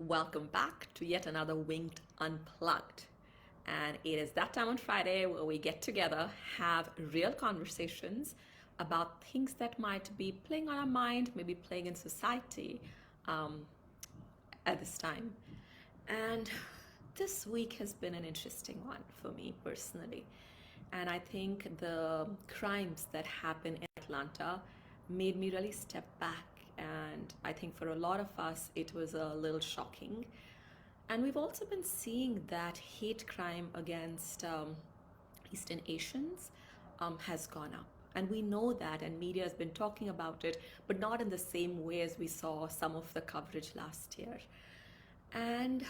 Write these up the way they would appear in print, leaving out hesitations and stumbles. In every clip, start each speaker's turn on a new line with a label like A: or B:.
A: Welcome back to yet another Winged Unplugged. And it is that time on Friday where we get together, have real conversations about things that might be playing on our mind, maybe playing in society um, at this time. And this week has been an interesting one for me personally. And I think the crimes that happen in Atlanta made me really step back. And I think for a lot of us, it was a little shocking. And we've also been seeing that hate crime against Eastern Asians has gone up. And we know that, and media has been talking about it, but not in the same way as we saw some of the coverage last year. And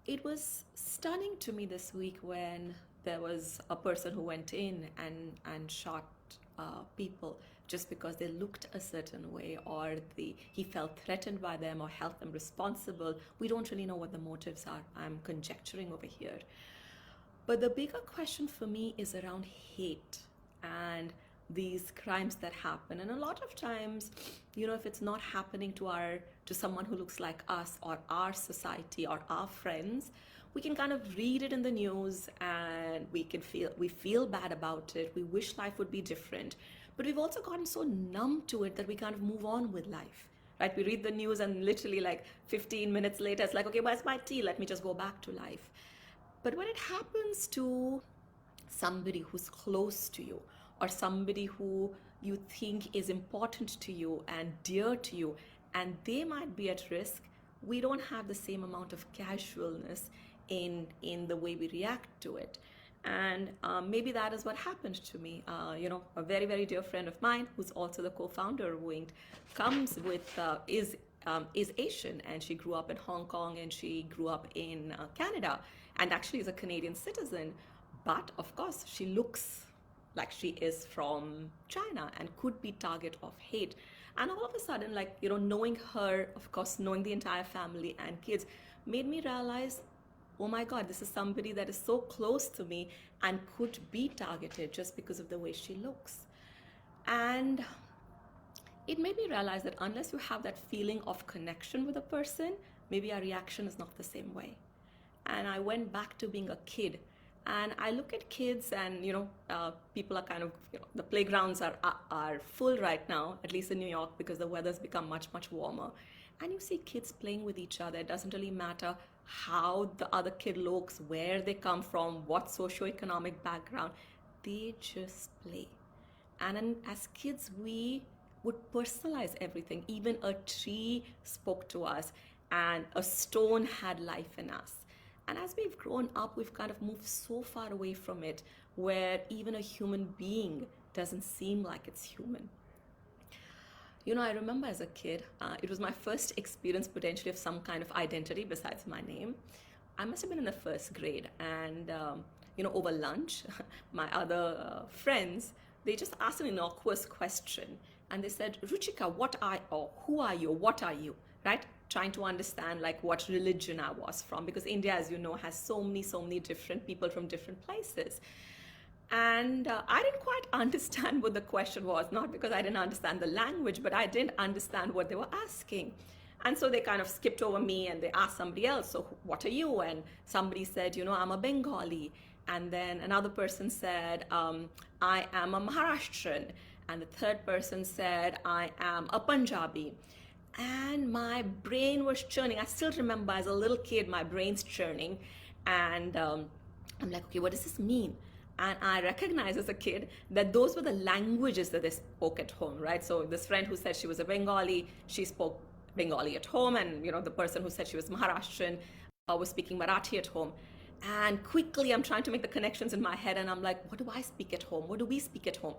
A: it was stunning to me this week when there was a person who went in and shot people just because they looked a certain way, or he felt threatened by them or held them responsible. We don't really know what the motives are. I'm conjecturing over here. But the bigger question for me is around hate and these crimes that happen. And a lot of times, if it's not happening to someone who looks like us or our society or our friends, we can kind of read it in the news and we feel bad about it. We wish life would be different. But we've also gotten so numb to it that we kind of move on with life. Right? We read the news and literally like 15 minutes later, it's like, okay, where's my tea? Let me just go back to life. But when it happens to somebody who's close to you or somebody who you think is important to you and dear to you, and they might be at risk, we don't have the same amount of casualness in the way we react to it. And maybe that is what happened to me. A very, very dear friend of mine, who's also the co-founder of Winged, comes with is Asian, and she grew up in Hong Kong and she grew up in Canada, and actually is a Canadian citizen. But of course, she looks like she is from China and could be target of hate. And all of a sudden, knowing her, of course, knowing the entire family and kids, made me realize, oh my God, this is somebody that is so close to me and could be targeted just because of the way she looks. And it made me realize that unless you have that feeling of connection with a person, maybe our reaction is not the same way. And I went back to being a kid. And I look at kids and, people are kind of, the playgrounds are full right now, at least in New York, because the weather's become much, much warmer. And you see kids playing with each other. It doesn't really matter how the other kid looks, where they come from, what socioeconomic background. They just play. And as kids, we would personalize everything. Even a tree spoke to us, and a stone had life in us. And as we've grown up, we've kind of moved so far away from it, where even a human being doesn't seem like it's human. I remember as a kid, it was my first experience potentially of some kind of identity besides my name. I must have been in the first grade, and over lunch, my other friends, they just asked an innocuous question, and they said, "Ruchika, who are you? What are you?" Right? Trying to understand what religion I was from, because India, as you know, has so many different people from different places. And I didn't quite understand what the question was, not because I didn't understand the language, but I didn't understand what they were asking. And so they kind of skipped over me and they asked somebody else, "So what are you?" And somebody said, "I'm a Bengali." And then another person said, "I am a Maharashtrian." And the third person said, "I am a Punjabi." And my brain was churning. I still remember as a little kid, my brain's churning. And I'm like, okay, what does this mean? And I recognized as a kid that those were the languages that they spoke at home, right? So this friend who said she was a Bengali, she spoke Bengali at home. And, the person who said she was Maharashtrian was speaking Marathi at home. And quickly, I'm trying to make the connections in my head. And I'm like, what do I speak at home? What do we speak at home?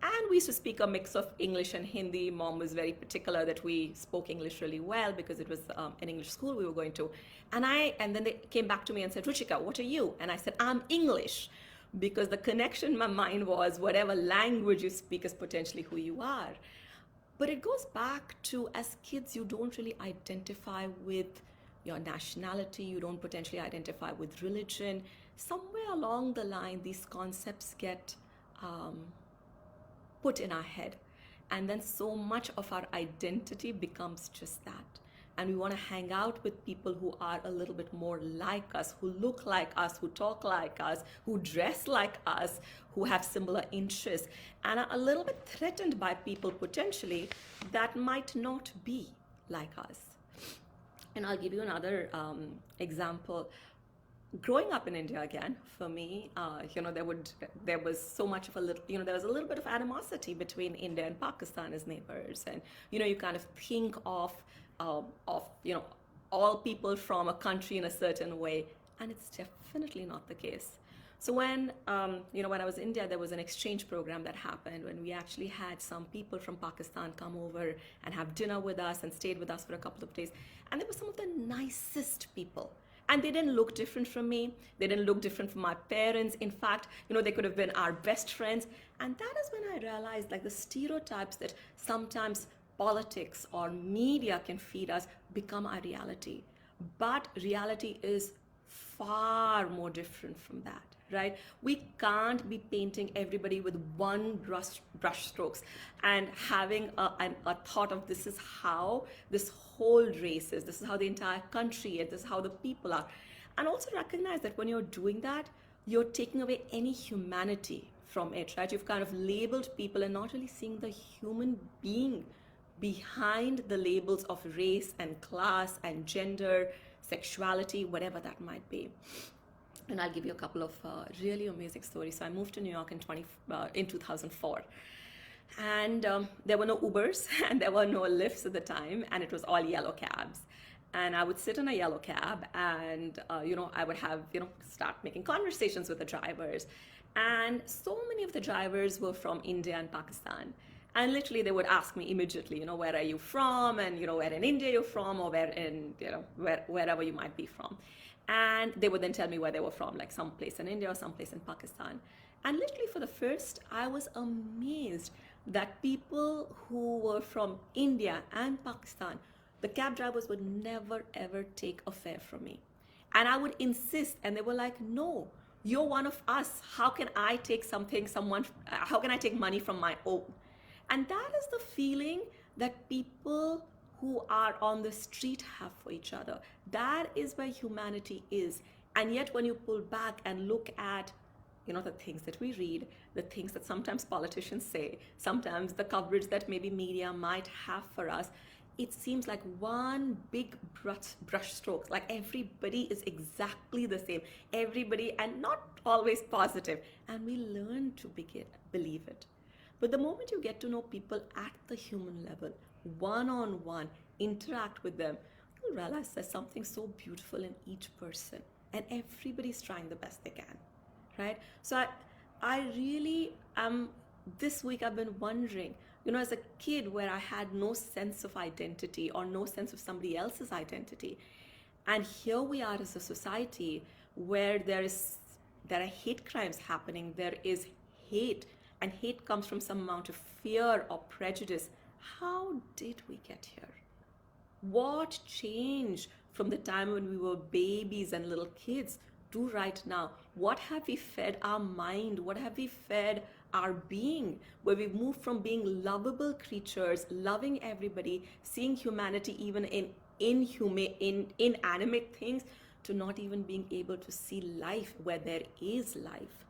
A: And we used to speak a mix of English and Hindi. Mom was very particular that we spoke English really well because it was an English school we were going to. And then they came back to me and said, "Ruchika, what are you?" And I said, "I'm English." Because the connection in my mind was whatever language you speak is potentially who you are. But it goes back to, as kids, you don't really identify with your nationality. You don't potentially identify with religion. Somewhere along the line, these concepts get put in our head. And then so much of our identity becomes just that. and we want to hang out with people who are a little bit more like us, who look like us, who talk like us, who dress like us, who have similar interests, and are a little bit threatened by people potentially that might not be like us. And I'll give you another example. Growing up in India again, for me, there was so much of a little, there was a little bit of animosity between India and Pakistan as neighbors, and you kind of think of all people from a country in a certain way, and it's definitely not the case. So when I was in India, there was an exchange program that happened when we actually had some people from Pakistan come over and have dinner with us and stayed with us for a couple of days, and they were some of the nicest people. And they didn't look different from me. They didn't look different from my parents. In fact, they could have been our best friends. And that is when I realized, like, the stereotypes that sometimes politics or media can feed us become our reality. But reality is far more different from that, right? We can't be painting everybody with one brush strokes and having a thought of this is how this whole race is, this is how the entire country is, this is how the people are. And also recognize that when you're doing that, you're taking away any humanity from it, right? You've kind of labeled people and not really seeing the human being behind the labels of race and class and gender, sexuality, whatever that might be. And I'll give you a couple of really amazing stories. So I moved to New York in 2004. And there were no Ubers and there were no Lyfts at the time, and it was all yellow cabs. And I would sit in a yellow cab and, I would have, start making conversations with the drivers. And so many of the drivers were from India and Pakistan. And literally they would ask me immediately, where are you from? And, where in India you're from, or wherever you might be from. And they would then tell me where they were from, like some place in India or some place in Pakistan. And literally for the first, I was amazed that people who were from India and Pakistan, the cab drivers would never ever take a fare from me. And I would insist, and they were like, no, you're one of us. How can I take how can I take money from my own? And that is the feeling that people who are on the street have for each other. That is where humanity is. And yet when you pull back and look at the things that we read, the things that sometimes politicians say, sometimes the coverage that maybe media might have for us, it seems like one big brush strokes, like everybody is exactly the same, everybody, and not always positive. And we learn to believe it. But the moment you get to know people at the human level, one-on-one, interact with them, you'll realize there's something so beautiful in each person, and everybody's trying the best they can, right? So I really this week I've been wondering, as a kid where I had no sense of identity or no sense of somebody else's identity, and here we are as a society where there are hate crimes happening, there is hate, and hate comes from some amount of fear or prejudice. How did we get here? What changed from the time when we were babies and little kids to right now? What have we fed our mind? What have we fed our being? Where we've moved from being lovable creatures, loving everybody, seeing humanity even in inanimate things, to not even being able to see life where there is life.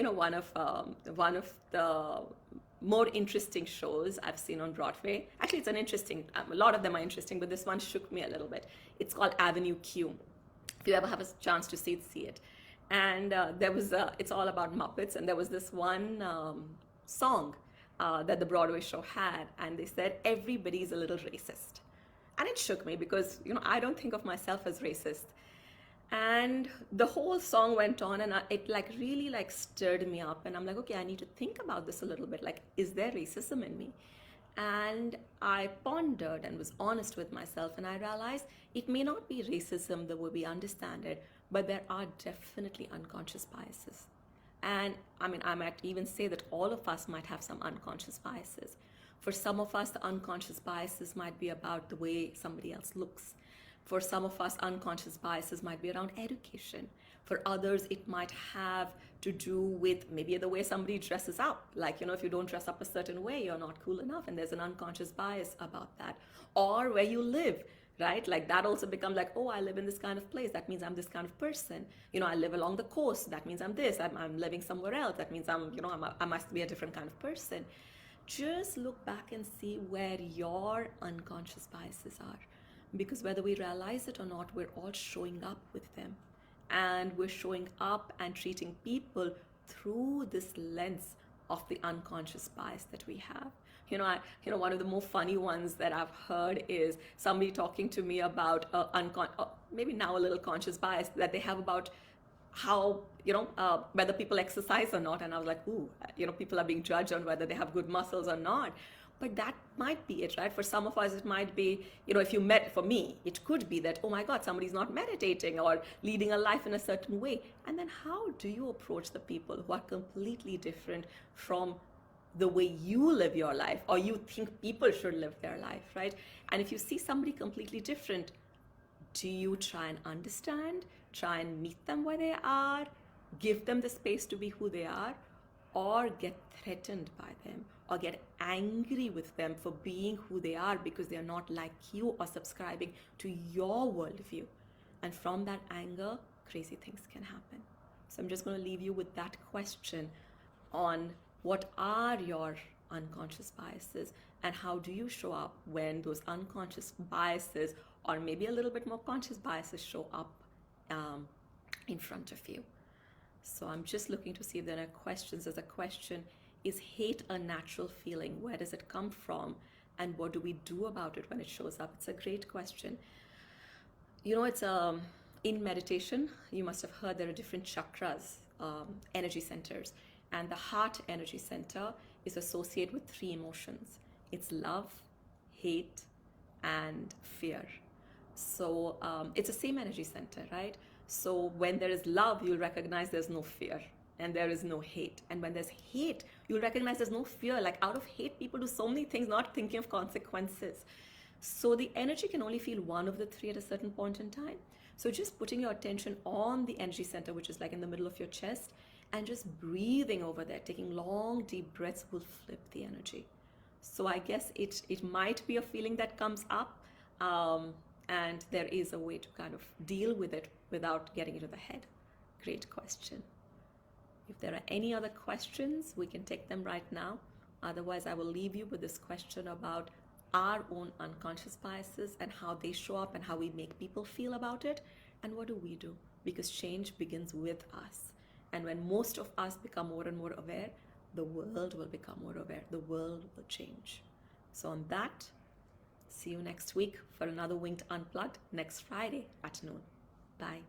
A: One of the more interesting shows I've seen on Broadway. Actually, it's a lot of them are interesting, but this one shook me a little bit. It's called Avenue Q. If you ever have a chance to see it. And it's all about Muppets, and there was this one song that the Broadway show had, and they said, everybody's a little racist. And it shook me because, I don't think of myself as racist. And the whole song went on, and it really stirred me up. And I'm like, okay, I need to think about this a little bit. Like, is there racism in me? And I pondered and was honest with myself, and I realized it may not be racism the way we understand it, but there are definitely unconscious biases. And I might even say that all of us might have some unconscious biases. For some of us, the unconscious biases might be about the way somebody else looks. For some of us, unconscious biases might be around education. For others, it might have to do with maybe the way somebody dresses up. Like, if you don't dress up a certain way, you're not cool enough, and there's an unconscious bias about that. Or where you live, right? Like that also becomes like, oh, I live in this kind of place. That means I'm this kind of person. I live along the coast. That means I'm this. I'm living somewhere else. That means I must be a different kind of person. Just look back and see where your unconscious biases are. Because whether we realize it or not, we're all showing up with them. And we're showing up and treating people through this lens of the unconscious bias that we have. One of the more funny ones that I've heard is somebody talking to me about maybe now a little conscious bias that they have about how, whether people exercise or not. And I was like, ooh, people are being judged on whether they have good muscles or not. But that might be it, right? For some of us, it might be, for me, it could be that, oh my God, somebody's not meditating or leading a life in a certain way. And then how do you approach the people who are completely different from the way you live your life, or you think people should live their life, right? And if you see somebody completely different, do you try and understand, try and meet them where they are, give them the space to be who they are, or get threatened by them, or get angry with them for being who they are because they are not like you or subscribing to your worldview? And from that anger, crazy things can happen. So I'm just going to leave you with that question on what are your unconscious biases, and how do you show up when those unconscious biases, or maybe a little bit more conscious biases, show up in front of you. So I'm just looking to see if there are questions. There's a question: is hate a natural feeling? Where does it come from? And what do we do about it when it shows up? It's a great question. It's in meditation, you must have heard there are different chakras, energy centers. And the heart energy center is associated with 3 emotions. It's love, hate, and fear. So it's the same energy center, right? So when there is love, you'll recognize there's no fear and there is no hate. And when there's hate, you'll recognize there's no fear. Like out of hate, people do so many things, not thinking of consequences. So the energy can only feel one of the 3 at a certain point in time. So just putting your attention on the energy center, which is like in the middle of your chest, and just breathing over there, taking long, deep breaths will flip the energy. So I guess it might be a feeling that comes up, and there is a way to kind of deal with it without getting into the head. Great question. If there are any other questions, we can take them right now. Otherwise, I will leave you with this question about our own unconscious biases and how they show up and how we make people feel about it. And what do we do? Because change begins with us. And when most of us become more and more aware, the world will become more aware. The world will change. So on that, see you next week for another Winged Unplugged next Friday at noon. Bye.